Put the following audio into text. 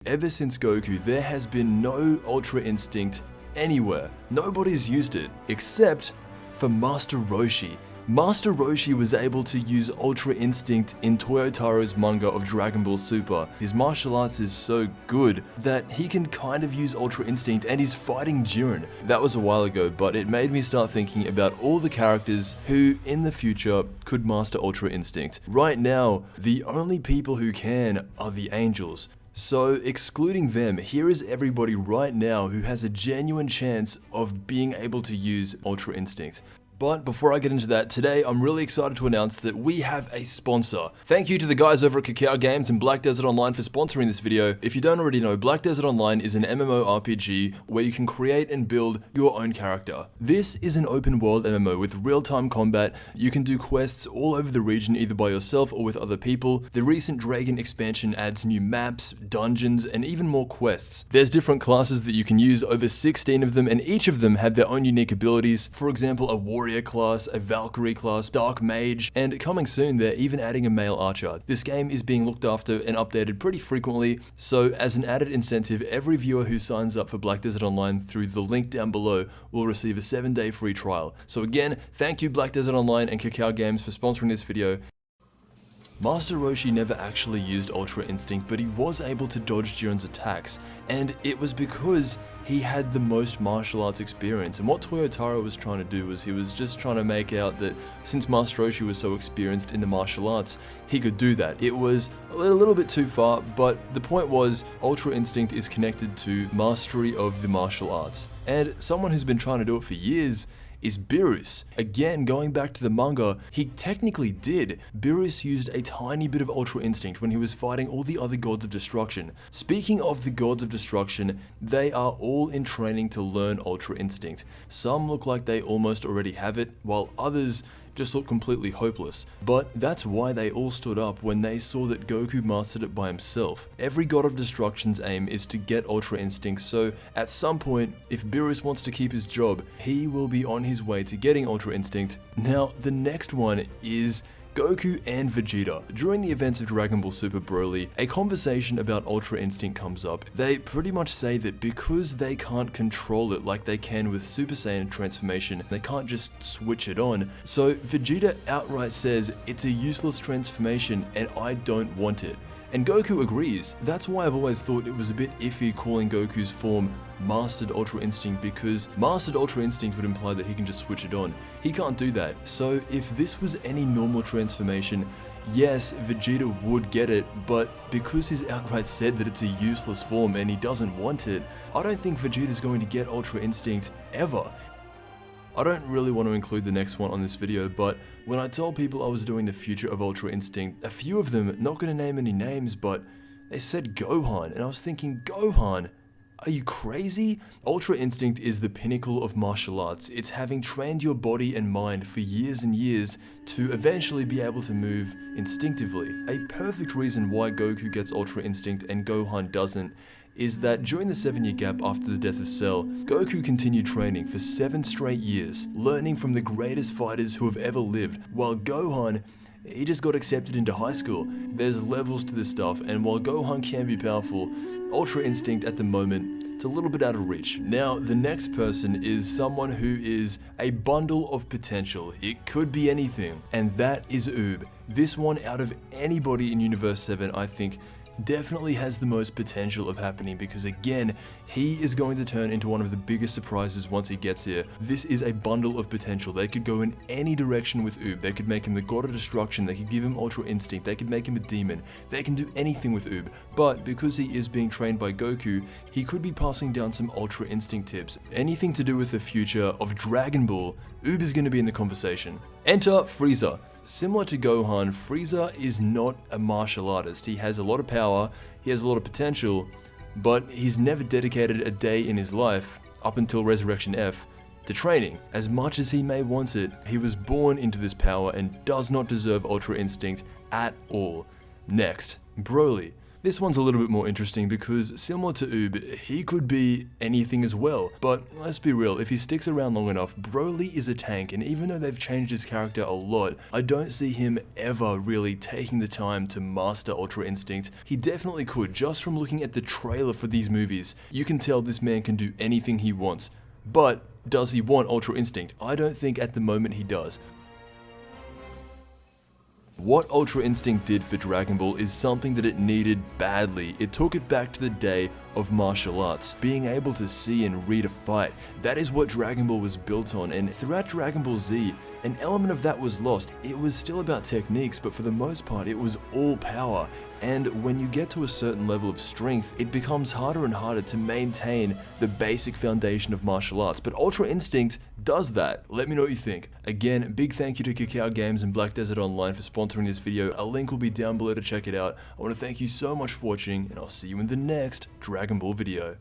ever since Goku, there has been no Ultra Instinct anywhere. Nobody's used it, except for Master Roshi. Master Roshi was able to use Ultra Instinct in Toyotaro's manga of Dragon Ball Super. His martial arts is so good that he can kind of use Ultra Instinct, and he's fighting Jiren. That was a while ago, but it made me start thinking about all the characters who in the future could master Ultra Instinct. Right now, the only people who can are the angels. So, excluding them, here is everybody right now who has a genuine chance of being able to use Ultra Instinct. But before I get into that, today I'm really excited to announce that we have a sponsor. Thank you to the guys over at Cacao Games and Black Desert Online for sponsoring this video. If you don't already know, Black Desert Online is an MMORPG where you can create and build your own character. This is an open world MMO with real-time combat. You can do quests all over the region either by yourself or with other people. The recent Dragon expansion adds new maps, dungeons, and even more quests. There's different classes that you can use, over 16 of them, and each of them have their own unique abilities. For example, a warrior class, a Valkyrie class, Dark Mage, and coming soon they're even adding a male archer. This game is being looked after and updated pretty frequently, so as an added incentive, every viewer who signs up for Black Desert Online through the link down below will receive a 7-day free trial. So again, thank you Black Desert Online and Cacao Games for sponsoring this video. Master Roshi never actually used Ultra Instinct, but he was able to dodge Jiren's attacks, and it was because he had the most martial arts experience. And what Toyotaro was trying to do was he was just trying to make out that since Master Roshi was so experienced in the martial arts, he could do that. It was a little bit too far, but the point was Ultra Instinct is connected to mastery of the martial arts. And someone who's been trying to do it for years is Beerus. Again, going back to the manga, he technically did. Beerus used a tiny bit of Ultra Instinct when he was fighting all the other gods of destruction. Speaking of the gods of destruction, they are all in training to learn Ultra Instinct. Some look like they almost already have it, while others just look completely hopeless. But that's why they all stood up when they saw that Goku mastered it by himself. Every god of destruction's aim is to get Ultra Instinct, so at some point, if Beerus wants to keep his job, he will be on his way to getting Ultra Instinct. Now, the next one is Goku and Vegeta. During the events of Dragon Ball Super Broly, a conversation about Ultra Instinct comes up. They pretty much say that because they can't control it like they can with Super Saiyan transformation, they can't just switch it on. So Vegeta outright says, it's a useless transformation and I don't want it. And Goku agrees. That's why I've always thought it was a bit iffy calling Goku's form Mastered Ultra Instinct, because Mastered Ultra Instinct would imply that he can just switch it on. He can't do that. So if this was any normal transformation, yes, Vegeta would get it, but because he's outright said that it's a useless form and he doesn't want it, I don't think Vegeta's going to get Ultra Instinct ever. I don't really want to include the next one on this video, but when I told people I was doing the future of Ultra Instinct, a few of them, not going to name any names, but they said Gohan, and I was thinking, Gohan? Are you crazy? Ultra Instinct is the pinnacle of martial arts. It's having trained your body and mind for years and years to eventually be able to move instinctively. A perfect reason why Goku gets Ultra Instinct and Gohan doesn't is that during the 7-year gap after the death of Cell, Goku continued training for 7 straight years, learning from the greatest fighters who have ever lived, while Gohan, he just got accepted into high school. There's levels to this stuff, and while Gohan can be powerful, Ultra Instinct at the moment, it's a little bit out of reach. Now, the next person is someone who is a bundle of potential. It could be anything, and that is Oob. This one, out of anybody in Universe 7, I think, definitely has the most potential of happening, because again, he is going to turn into one of the biggest surprises once he gets here. This is a bundle of potential. They could go in any direction with Oob. They could make him the god of destruction, they could give him Ultra Instinct, they could make him a demon, they can do anything with Oob. But because he is being trained by Goku, he could be passing down some Ultra Instinct tips. Anything to do with the future of Dragon Ball, Oob is going to be in the conversation. Enter Frieza. Similar to Gohan, Frieza is not a martial artist. He has a lot of power, he has a lot of potential, but he's never dedicated a day in his life, up until Resurrection F, to training. As much as he may want it, he was born into this power and does not deserve Ultra Instinct at all. Next, Broly. This one's a little bit more interesting because, similar to Oob, he could be anything as well. But let's be real, if he sticks around long enough, Broly is a tank, and even though they've changed his character a lot, I don't see him ever really taking the time to master Ultra Instinct. He definitely could, just from looking at the trailer for these movies. You can tell this man can do anything he wants. But does he want Ultra Instinct? I don't think at the moment he does. What Ultra Instinct did for Dragon Ball is something that it needed badly. It took it back to the day of martial arts, being able to see and read a fight. That is what Dragon Ball was built on, and throughout Dragon Ball Z, an element of that was lost. It was still about techniques, but for the most part, it was all power. And when you get to a certain level of strength, it becomes harder and harder to maintain the basic foundation of martial arts. But Ultra Instinct does that. Let me know what you think. Again, big thank you to Kakao Games and Black Desert Online for sponsoring this video. A link will be down below to check it out. I want to thank you so much for watching, and I'll see you in the next Dragon Ball video.